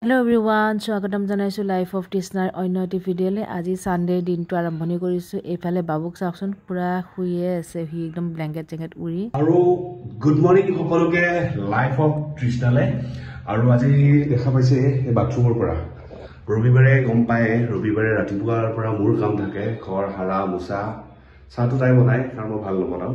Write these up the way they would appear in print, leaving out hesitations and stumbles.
Hello everyone, স্বাগতম জানাইছো life of তৃষ্ণাৰ অন্য এটি ভিডিঅ'লে। আজি সানডে দিনটো আৰম্ভণি কৰিছো। এইফালে বাবুক চাওকচোন পুৰা শুইয়ে আছে, সি একদম ব্লেংকেট জেকেট উৰি। আৰু গুড মৰ্নিং সকলোকে লাইফ অফ তৃষ্ণালে। আৰু আজি দেখা পাইছে এই বাথৰুমৰ পৰা ৰবিবাৰে গম পায়, ৰবিবাৰে ৰাতিপুৱাৰ পৰা মোৰ কাম থাকে, ঘৰ সাৰা মোচা, চাহটো তাই বনাই কাৰণ মই ভাল নবনাও,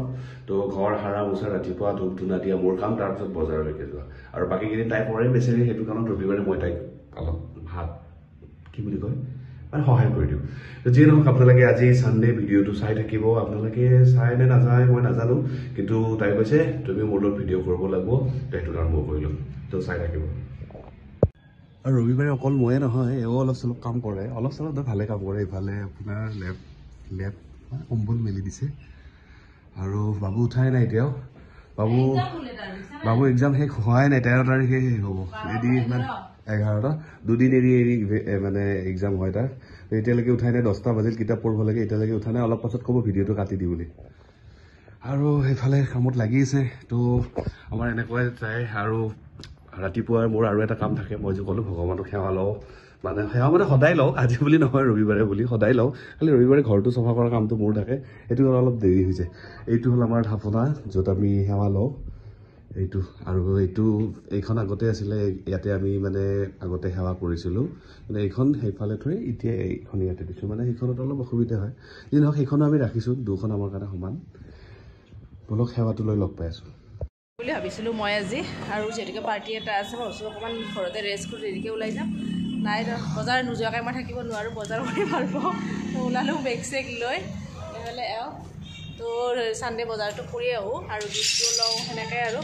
তো ঘৰ সাৰা মোচা, ৰাতিপুৱা ধূপ ধূনা দিয়া মোৰ কাম, তাৰপিছত বজাৰলৈকে যোৱা। আৰু বাকীখিনি তাই কৰে বেচেৰি, সেইটো কাৰণত ৰবিবাৰে মই তাইক অলপ ভাত কি বুলি কয় মানে সহায় কৰি দিওঁ। তো যিয়ে নহওক আপোনালোকে আজি ছানডে ভিডিঅ'টো চাই থাকিব। আপোনালোকে চাই নে নাচায় মই নাজানো, কিন্তু তাই কৈছে তুমি মোৰ লগত ভিডিঅ' কৰিব লাগিব, সেইটো কাৰণ মই কৰিলোঁ। তো চাই থাকিব। আৰু ৰবিবাৰে অকল ময়ে নহয়, এও অলপ চলপ কাম কৰে, অলপ চলপ ভালে কাম কৰে। ইফালে আপোনাৰ লেপ কম্বল মেলি দিছে। আৰু বাবু উঠাই নাই এতিয়াও। বাবু এক্সাম শেষ হোৱাই নাই, 13 তাৰিখে শেষ হ'ব। এদি ইমান 11টা দুদিন এৰি মানে এক্সাম হয় তাৰ। এতিয়ালৈকে উঠাই নাই, 10টা বাজিল, কিতাপ পঢ়িব লাগে, এতিয়ালৈকে উঠা নাই। অলপ পাছত ক'ব ভিডিঅ'টো কাটি দি বুলি। আৰু সেইফালে কামত লাগি আছে। তো আমাৰ এনেকুৱাই যায়। আৰু ৰাতিপুৱা মোৰ আৰু এটা কাম থাকে, মই যে ক'লোঁ ভগৱানক সেৱা লওঁ, মানে সেৱা মানে সদায় লওঁ, আজি বুলি নহয় ৰবিবাৰে বুলি সদায় লওঁ, খালি ৰবিবাৰে ঘৰটো চফা কৰা কামটো মোৰ থাকে, সেইটো অলপ দেৰি হৈছে। এইটো হ'ল আমাৰ থাপনা য'ত আমি সেৱা লওঁ, এইটো। আৰু এইখন আগতে আছিলে, ইয়াতে আমি মানে আগতে সেৱা কৰিছিলোঁ, কিন্তু এইখন সেইফালে থৈ এতিয়া এইখন ইয়াতে দিছোঁ, মানে সেইখনত অলপ অসুবিধা হয়। যি নহওক সেইখনো আমি ৰাখিছোঁ, দুখন আমাৰ কাৰণে সমান। বলক সেৱাটো লৈ লগ পাই আছোঁ বুলি ভাবিছিলোঁ মই আজি। আৰু যিহেতুকে পাৰ্টি এটা আছে, ভাবিছোঁ অকণমান ঘৰতে ৰেষ্ট কৰি দেৰিকৈ ওলাই যাম। নাই বজাৰ নোযোৱাকৈ মই থাকিব নোৱাৰোঁ, বজাৰ কৰি ভাল পাওঁ। ওলালোঁ বেগ চেগ লৈ এইফালে তো ছানডে বজাৰটো কৰি আহোঁ আৰু গিফ্টটো লওঁ, সেনেকৈ আৰু।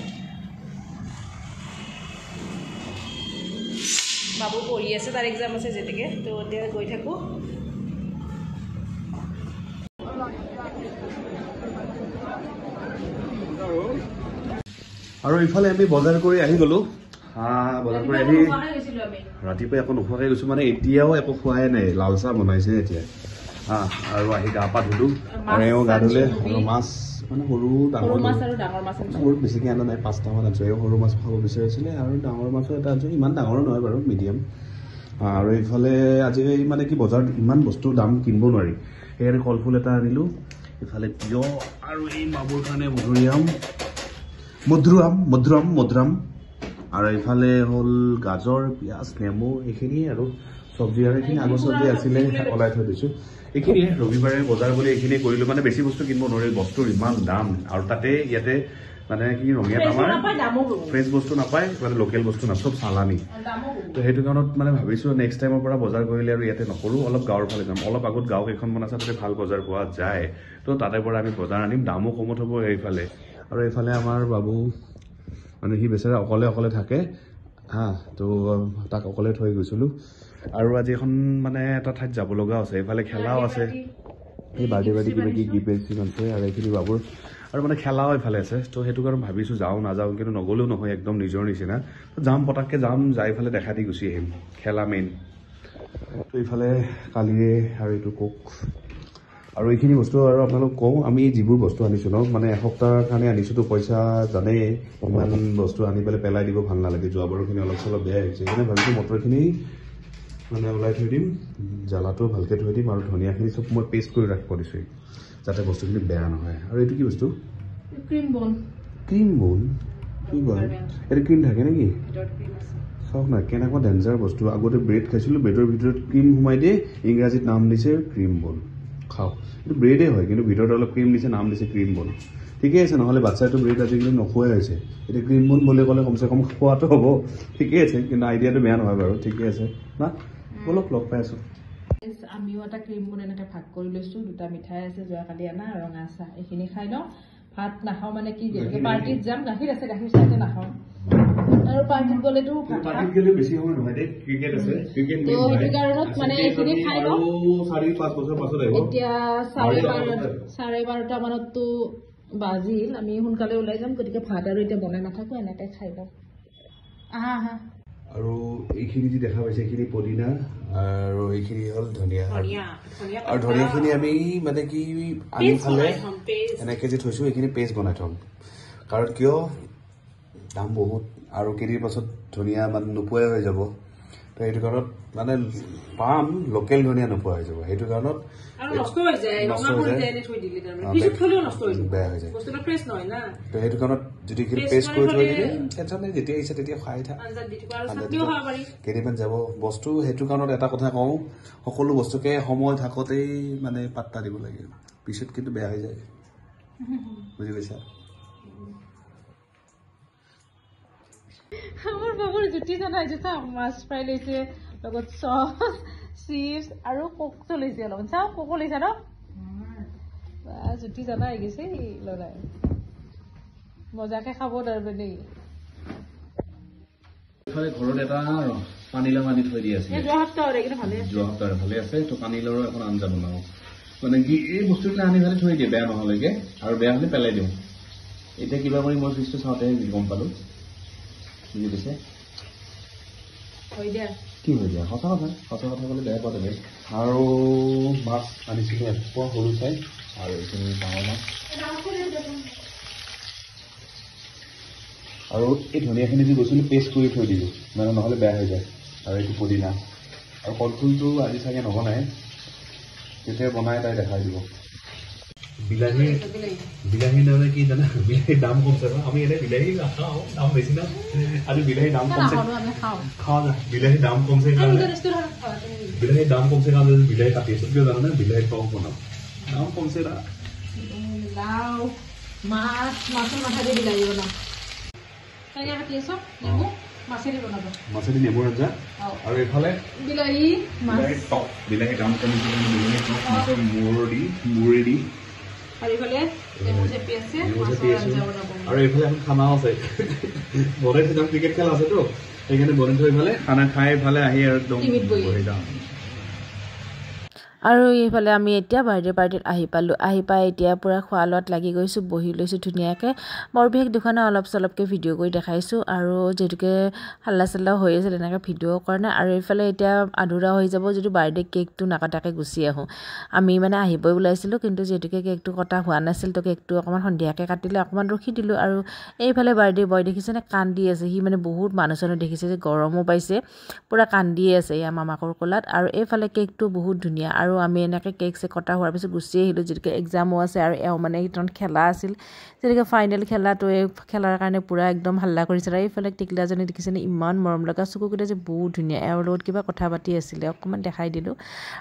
বাবু পঢ়ি আছে, তাৰ এক্সাম আছে যিহেতুকে, তো এতিয়া গৈ থাকোঁ। আৰু ইফালে আমি বজাৰ কৰি আহি গ'লোঁ। বজাৰ কৰি আহি ৰাতিপুৱা একো নোখোৱাকৈ গৈছোঁ, মানে এতিয়াও একো খোৱাই নাই, লাল চাহ বনাইছে এতিয়া। আৰু আহি গা পা ধুলোঁ, আৰু এওঁ গা ধুলে। আৰু মাছ মানে সৰু মাছ বহুত বেছিকৈ আনা নাই, 5টামান আনিছোঁ। এওঁ সৰু মাছ খাব বিচাৰিছিলে, আৰু ডাঙৰ মাছো এটা আনিছোঁ, ইমান ডাঙৰো নহয় বাৰু, মিডিয়াম। আৰু এইফালে আজি মানে কি বজাৰত ইমান বস্তুৰ দাম কিনিব নোৱাৰি, সেইকাৰণে কলফুল এটা আনিলোঁ। ইফালে তিয়হ, আৰু এই বাবুৰ কাৰণে মধুৰাম। আৰু এইফালে হ'ল গাজৰ, পিঁয়াজ, নেমু, এইখিনিয়ে আৰু চব্জি। আৰু এইখিনি আগৰ চব্জি আছিলে, ওলাই থৈ দিছোঁ। এইখিনিয়ে ৰবিবাৰে বজাৰ বুলি এইখিনি কৰিলোঁ, মানে বেছি বস্তু কিনিব নোৱাৰি, বস্তুৰ ইমান দাম। আৰু তাতে ইয়াতে মানে কি ৰঙিয়াত আমাৰ ফ্ৰেছ বস্তু নাপায়, মানে লোকেল বস্তু নাপায়, চব চালানি। তো সেইটো কাৰণত মানে ভাবিছোঁ নেক্সট টাইমৰ পৰা বজাৰ কৰিলে আৰু ইয়াতে নকৰোঁ, অলপ গাঁৱৰ ফালে যাম। অলপ আগত গাঁও কেইখনমান আছে, তাতে ভাল বজাৰ পোৱা যায়, তো তাতে পৰা আমি বজাৰ আনিম, দামো কমত হ'ব এইফালে। আৰু এইফালে আমাৰ বাবু মানে সি বেচেৰা অকলে থাকে, তো তাক অকলে থৈ গৈছিলোঁ। আৰু আজি এখন মানে এটা ঠাইত যাব লগা আছে, এইফালে খেলাও আছে, এই বাৰ্থডে কিবা কি গিফ্ট আছে, আৰু এইখিনি বাবুৰ। আৰু মানে খেলাও এইফালে আছে, তো সেইটো কাৰণে ভাবিছোঁ যাওঁ নাযাওঁ, কিন্তু নগ'লেও নহয়, একদম নিজৰ নিচিনা। যাম, পটাককৈ যাম, যাই ফালে দেখা দি গুচি আহিম, খেলা মেইন। তো এইফালে কালিয়ে আৰু এইটো কোক আৰু এইখিনি বস্তু। আৰু আপোনালোক কওঁ, আমি যিবোৰ বস্তু আনিছোঁ ন, মানে এসপ্তাহৰ কাৰণে আনিছোঁতো, পইচা জানেই, ইমান বস্তু আনি পেলাই দিব ভাল নালাগে। যোৱাবাৰখিনি অলপ চলপ বেয়া হৈছে, সেইকাৰণে ভাবিছোঁ মটৰখিনি মানে ওলাই থৈ দিম, জ্বালাটো ভালকৈ থৈ দিম, আৰু ধনিয়াখিনি চব মই পেষ্ট কৰি ৰাখিব দিছোঁ, যাতে বস্তুখিনি বেয়া নহয়। আৰু এইটো কি বস্তু? ক্ৰীম বন কি বন? এইটো ক্ৰীম থাকে নেকি? চাওক না কেনেকুৱা ডেঞ্জাৰ বস্তু। আগতে ব্ৰেড খাইছিলোঁ, ব্ৰেডৰ ভিতৰত ক্ৰীম সোমাই দিয়ে, ইংৰাজীত নাম দিছে ক্ৰীম বন। খাওক, এইটো ব্ৰেডেই হয়, কিন্তু ভিতৰত অলপ ক্ৰীম দিছে, নাম দিছে ক্ৰীম বন। ঠিকেই আছে, নহ'লে বাচ্ছাটো ব্ৰেড আজিকালি নোখোৱাই হৈছে, এতিয়া ক্ৰীম বন বুলি ক'লে কমচে কম খোৱাটো হ'ব, ঠিকেই আছে, কিন্তু আইডিয়াটো বেয়া নহয় বাৰু, ঠিকেই আছে না। অলপ লগ পাই আছোঁ। আমিও এটা ক্ৰীম বন এনেকৈ ভাগ কৰি লৈছোঁ, 2টা মিঠাই আছে, যোৱাকালি আনা ৰঙা চাহ, এইখিনি খাই লওঁ। ভাত নাখাওঁ, মানে কি যেনেকৈ পাৰ্টিত যাম, গাখীৰ আছে, গাখীৰ চাহতে নাখাওঁ। আৰু পাৰ্টিত গ'লেতো বেছি সময় নহয় দেই, ক্ৰিকেট আছে, তো সেইটো কাৰণত মানে এইখিনি খাই লওঁ। 4-5 বছৰ পাছত আহিব, এতিয়া 12:30 মানততো বাজিল, আমি সোনকালে ওলাই যাম, গতিকে ভাত আৰু এতিয়া বনাই নাথাকোঁ, এনেকৈ খাই লওঁ। আৰু এইখিনি যি দেখা পাইছে, এইখিনি পদিনা, আৰু এইখিনি হ'ল ধনিয়া। আৰু ধনিয়াখিনি আমি মানে কি আনি ফালে এনেকৈ যে থৈছোঁ, এইখিনি পেষ্ট বনাই থ'ম, কাৰণ কিয় দাম বহুত, আৰু কেইদিন পাছত ধনিয়া মানে নোপোৱাই হৈ যাব। তো সেইটো কাৰণত মানে পাম লোকেল ধনিয়া নোপোৱা হৈ যাব সেইটো কাৰণত বেয়া হৈ যায় তো সেইটো কাৰণত যদি পেষ্ট কৰি থৈ দিলে টেনশ্যন নাই যেতিয়া ইচ্ছা তেতিয়া খাই থাক কেইদিনমান যাব বস্তু সেইটো কাৰণত এটা কথা কওঁ সকলো বস্তুকে সময় থাকোঁতেই মানে পাত্তা দিব লাগে পিছত কিন্তু বেয়া হৈ যায় বুজি পাইছা আমার বাবুর জুটি জানা যেটা মাছ ফ্রাই লৈছে লগত সস চিপস আৰু কোকটো লৈছে অলপমান চাও কোকো লৈছে ন জুটি জানা হৈ গৈছে লৰাই মজাকে খাব ধৰবে নেকি ঘৰত এটা পানীলাও আনি থৈ দি আছে যোৱা সপ্তাহৰে কিন্তু ভালে আছে তো পানীলাওৰ এখন আঞ্জা বনাওঁ মানে কি এই বস্তুবিলাক আনি পেলাই থৈ দিয়ে বেয়া নহ'লেকে আৰু বেয়া হ'লে পেলাই দিওঁ এতিয়া কিবা কৰি মই ফ্ৰিজটো চাওঁতে গম পালোঁ বুজি পাইছে কি হৈ যায় সঁচা কথা ক'লে বেয়া পোৱা যাব আৰু মাছ আনিছিলোঁ এপোৱা সৰু চাই আৰু এইখিনি ডাঙৰ মাছ আৰু এই ধনিয়াখিনি যি গৈছিলোঁ পেষ্ট কৰি থৈ দিলোঁ মানে নহ'লে বেয়া হৈ যায় আৰু এইটো পদিনা আৰু কলফুলটো আজি চাগে নবনাই তেতিয়া বনাই তাই দেখাই দিব বিলাহী মানে কি জানা বিলাহীৰ দাম কমছে আমি এনে বিলাহী নাখাওঁ দাম বেছি না আজি বিলাহীৰ দাম কমছে খাওঁ না বিলাহীৰ দাম কমছে কাৰণে বিলাহী কাটি আছোঁ কিয় জানানে বিলাহী টক বনাওঁ দাম কমছে না মাছেদি নেমুৰ আঞ্জা আৰু এইফালে বিলাহী টক বিলাহী দাম কমিছে মুড়ি আৰু এইফালে এখন খানাও আছে বনাইছে ক্ৰিকেট খেল আছেতো সেইকাৰণে বনাই থৈ ফালে খানা খাই ফালে আহি আৰু একদম বহি যাওঁ আৰু এইফালে আমি এতিয়া বাৰ্থডে পাৰ্টিত আহি পাই এতিয়া পুৰা খোৱা লোৱাত লাগি গৈছোঁ বহি লৈছোঁ ধুনীয়াকৈ বৰ বিশেষ দুখনে অলপ চলপকৈ ভিডিঅ' কৰি দেখাইছোঁ আৰু যিহেতুকে হাল্লা চাল্লা হৈ আছে তেনেকৈ ভিডিঅ' কৰা নাই আৰু এইফালে এতিয়া আধৰুৱা হৈ যাব যদি বাৰ্থডে কেকটো নাকাটাকৈ গুচি আহোঁ আমি মানে আহিবই ওলাইছিলোঁ কিন্তু যিহেতুকে কেকটো কটা হোৱা নাছিল তো কেকটো অকণমান সন্ধিয়াকৈ কাটিলে অকণমান ৰখি দিলোঁ আৰু এইফালে বাৰ্থডে বয় দেখিছেনে কান্দি আছে সি মানে বহুত মানুহ চানুহ দেখিছে যে গৰমো পাইছে পুৰা কান্দিয়ে আছে ইয়াৰ মামাকৰ কোলাত আৰু এইফালে কেকটো বহুত ধুনীয়া আৰু আমি এনেকৈ কেক চেক কটা হোৱাৰ পিছত গুচি আহিলোঁ যিহেতুকে এক্সামো আছে আৰু এওঁ মানে সেইখন খেলা আছিল যেনেকৈ ফাইনেল খেলাটো এই খেলাৰ কাৰণে পূৰা একদম হাল্লা কৰিছে আৰু এইফালে টিকলাজনী দেখিছেনে ইমান মৰম লগা চকুকেইটা যে বহুত ধুনীয়া এওঁৰ লগত কিবা কথা পাতি আছিলে অকণমান দেখাই দিলোঁ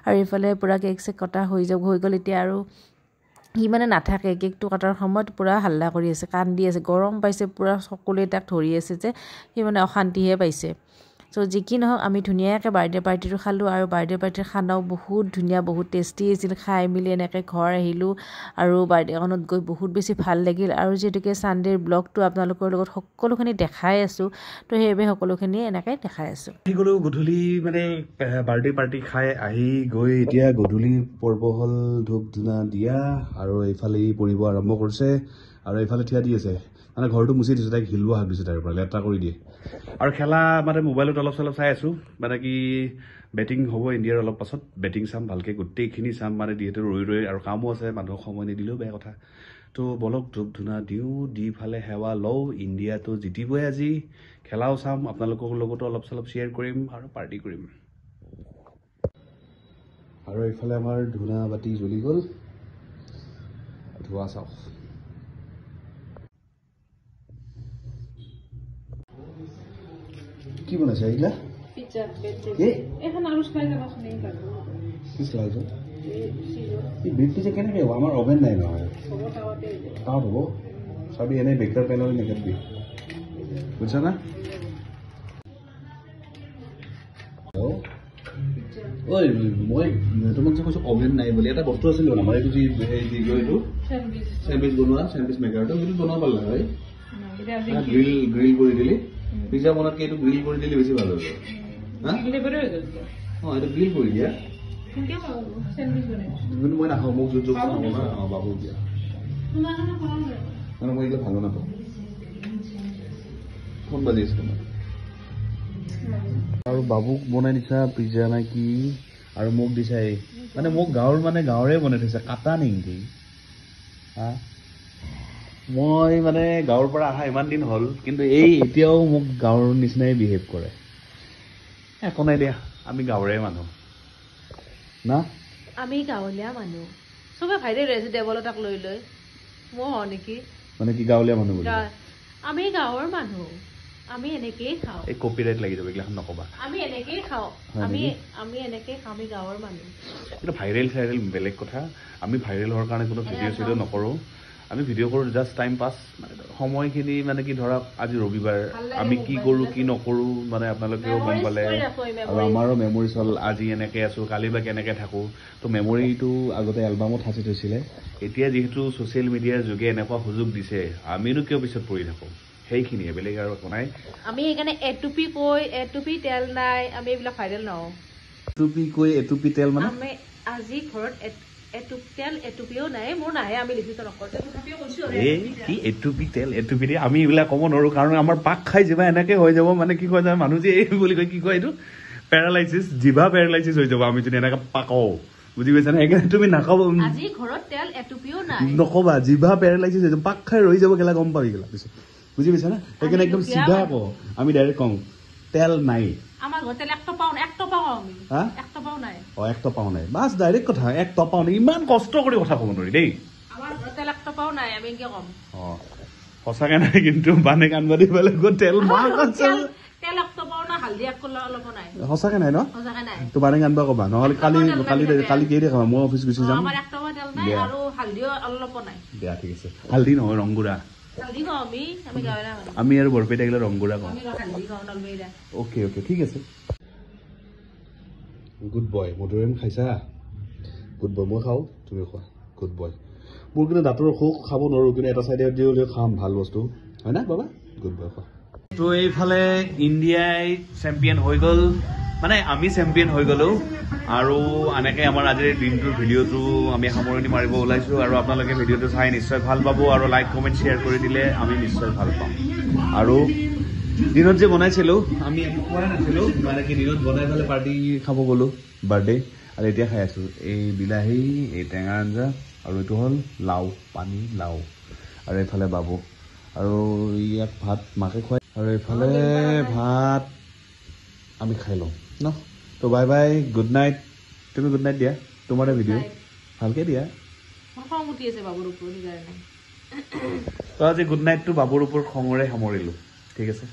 আৰু এইফালে পূৰা কেক চেক কটা হৈ গ'ল এতিয়া আৰু সি মানে নাথাকে কেকটো কটাৰ সময়ত পূৰা হাল্লা কৰি আছে কান্দি আছে গৰম পাইছে পূৰা সকলোৱে তাক ধৰি আছে যে সি মানে অশান্তিহে পাইছে চ' যি কি নহওক আমি ধুনীয়াকৈ বাৰ্থডে পাৰ্টিটো খালোঁ আৰু বাৰ্থডে পাৰ্টিৰ খানাও বহুত ধুনীয়া বহুত টেষ্টি আছিল খাই মেলি এনেকৈ ঘৰ আহিলোঁ আৰু বাৰ্থডেখনত গৈ বহুত বেছি ভাল লাগিল আৰু যিহেতুকে ছানডেৰ ব্লগটো আপোনালোকৰ লগত সকলোখিনি দেখাই আছোঁ তো সেইবাবে সকলোখিনি এনেকৈ দেখাই আছোঁ গ'লো গধূলি মানে বাৰ্থডে পাৰ্টি খাই আহি গৈ এতিয়া গধূলি পৰ্ব হ'ল ধূপ ধূনা দিয়া আৰু এইফালে পৰিব আৰম্ভ কৰিছে আৰু এইফালে থিয়া দি আছে মানে ঘৰটো মুচি দিছোঁ তাইক হিলোৱা হাক দিছোঁ তাৰ পৰা লেতেৰা কৰি দিয়ে আৰু খেলা মানে মোবাইলত অলপ চলপ চাই আছোঁ মানে কি বেটিং হ'ব ইণ্ডিয়াৰ অলপ পাছত বেটিং চাম ভালকৈ গোটেইখিনি চাম মানে যিহেতু ৰৈ আৰু কামো আছে মানুহক সময় নিদিলেও বেয়া কথা তো বলক ধূপ ধূনা দিওঁ দি ফালে সেৱা লওঁ ইণ্ডিয়াটো জিতিবই আজি খেলাও চাম আপোনালোকৰ লগতো অলপ চলপ শ্বেয়াৰ কৰিম আৰু পাৰ্টি কৰিম আৰু এইফালে আমাৰ ধূনা বাতি জ্বলি গ'ল ধোৱা চাওক কি বনাইছে এইগিলা কেনেকৈ হ'ব আমাৰ অভেন নাই নহয় তাত হ'ব চাবি এনেই বেকাৰ পেলালে নেকাটবি বুজিছা না ঐ মই তোমাক যে কৈছোঁ অভেন নাই বুলি এটা বস্তু আছিল আমাৰ এইটো যি এইটো চেণ্ডউইচ বনোৱা চেণ্ডউইচ মেকাৰটো সেইটো বনাব পাৰিলে হয় গ্ৰিল কৰি দিলি পিজ্জা বনাতকৈ এইটো গ্ৰিল কৰি দিলে বেছি ভাল হ'ব অঁ এইটো গ্ৰিল কৰি দিয়া কিন্তু মই নাখাওঁ মোক যোগ খাব না অঁ বাবুক দিয়া মানে মই এইবিলাক ভালো নাপাওঁ ফোন বাজি আছে তোমাৰ আৰু বাবুক বনাই দিছা পিজ্জা নে কি আৰু মোক দিছা এই মানে মোক গাঁৱৰে বনাই থৈছে কাটা নেকি হা মই মানে গাঁৱৰ পৰা অহা ইমান দিন হ'ল কিন্তু এই এতিয়াও মোক গাঁৱৰ নিচিনাই বিহেভ কৰে একো নাই দিয়া আমি গাঁৱৰে মানুহ না আমি গাঁৱলীয়া মানুহ চবে ভাইৰেল হৈ আছে দেৱলতাক লৈ লৈ মই হওঁ নেকি মানে কি গাঁৱলীয়া মানুহ বুলি আমি গাঁৱৰ মানুহ আমি এনেকেই খাওঁ এই কপিৰাইট লাগি যাব এইগিলাখন নকবা আমি এনেকেই খাওঁ আমি এনেকেই খাওঁ আমি গাঁৱৰ মানুহ কিন্তু ভাইৰেল বেলেগ কথা আমি ভাইৰেল হোৱাৰ কাৰণে কোনো ভিডিঅ' চিডিঅ' নকৰোঁ আমি ভিডিঅ' কৰোঁ জাষ্ট টাইম পাছ মানে সময়খিনি মানে কি ধৰক আজি ৰবিবাৰ আমি কি কৰোঁ কি নকৰোঁ মানে আপোনালোকেও গম পালে আৰু আমাৰো মেমৰিজ হ'ল আজি এনেকৈ আছোঁ কালি বা কেনেকৈ থাকোঁ তো মেমৰিটো আগতে এলবামত সাঁচি থৈছিলে এতিয়া যিহেতু ছ'চিয়েল মিডিয়াৰ যোগে এনেকুৱা সুযোগ দিছে আমিনো কিয় পিছত পৰি থাকোঁ সেইখিনিয়ে বেলেগ আৰু একো নাই আমি সেইকাৰণে এটুপি তেল নাই আমি এইবিলাক ভাইৰেল নহওঁ এটুপি তেল মানে আমি আজি ঘৰত এটুপিও নাই মোৰ নাহে আমি লিখিত নকৰোঁ তথাপিও কৈছোঁ কি এটুপি তেল এটুপি দিয়ে আমি এইবিলাক ক'ব নোৱাৰোঁ কাৰণ আমাৰ পাক খাই যিবা এনেকৈ হৈ যাব মানে কি কয় যায় মানুহ যে এই বুলি কয় কি কয় এইটো পেৰালাইচিছ জিভা পেৰালাইচিছ হৈ যাব আমি যদি এনেকৈ পাকওঁ বুজি পাইছানে সেইকাৰণে তুমি নাখাব আজি ঘৰত তেল এটুপিও নাই নকবা জিভা পেৰালাইচিছ হৈ যাব পাক খাই ৰৈ যাব গেলা গম পাবি গেলা পিছত বুজি পাইছানে সেইকাৰণে একদম চিধা কওঁ আমি ডাইৰেক্ট কওঁ তেল নাই আমাৰ ঘৰত তেল এক টপাও আমি এক টপাও নাই এক টপাও নাই বাছ ডাইৰেক্ট কথা এক টপাও নাই ইমান কষ্ট কৰি কথা ক'ব নোৱাৰি দেই আমাৰ ঘৰত তেল এক টপাও নাই আমি এনেকৈ ক'ম সঁচাকে নাই কিন্তু বানে কাণবা দি পেলাই তেল তেল এক টপাও নাই হালধি এক অলপো নাই সঁচাকে নাই ন সঁচাকে নাই তো বানে কাণবা ক'বা নহ'লে কালি কেই দেখাবা মই অফিচ গুচি যাম আমাৰ এক টপা তেল নাই আৰু হালধিও অলপো নাই দিয়া ঠিক আছে হালধি নহয় ৰংগুৰা আমি আৰু বৰপেটা গেলে ৰংগুৰা কওঁ অ'কে ঠিক আছে গুড বয় মধুৰিআম খাইছা গুড বয় মই খাওঁ তুমি খোৱা গুড বয় মোৰ কিন্তু দাঁতৰ অসুখ খাব নোৱাৰোঁ কিন্তু এটা চাইডে দি হ'লেও খাম ভাল বস্তু হয় না বাবা গুড বয় খোৱা তো এইফালে ইণ্ডিয়াই চেম্পিয়ন হৈ গ'ল মানে আমি চেম্পিয়ন হৈ গ'লো আৰু এনেকৈ আমাৰ আজিৰ দিনটোৰ ভিডিঅ'টো আমি সামৰণি মাৰিব ওলাইছোঁ আৰু আপোনালোকে ভিডিঅ'টো চাই নিশ্চয় ভাল পাব আৰু লাইক কমেণ্ট শ্বেয়াৰ কৰি দিলে আমি নিশ্চয় ভাল পাম আৰু দিনত যে বনাইছিলোঁ আমি একো খোৱাই নাছিলোঁ মানে কি দিনত বনাই পেলাই পাৰ্টি খাব গ'লোঁ বাৰ্থডে আৰু এতিয়া খাই আছোঁ এই বিলাহী এই টেঙা আঞ্জা আৰু এইটো হ'ল লাও পানী লাও আৰু এইফালে বাবু আৰু ইয়াক ভাত মাকে খুৱাই আৰু এইফালে ভাত আমি খাই লওঁ ন তো বাই বাই গুড নাইট তুমি গুড নাইট দিয়া তোমাৰ ভিডিঅ' ভালকৈ দিয়া তো আজি গুড নাইটটো বাবুৰ ওপৰত খঙৰে সামৰিলোঁ ঠিক আছে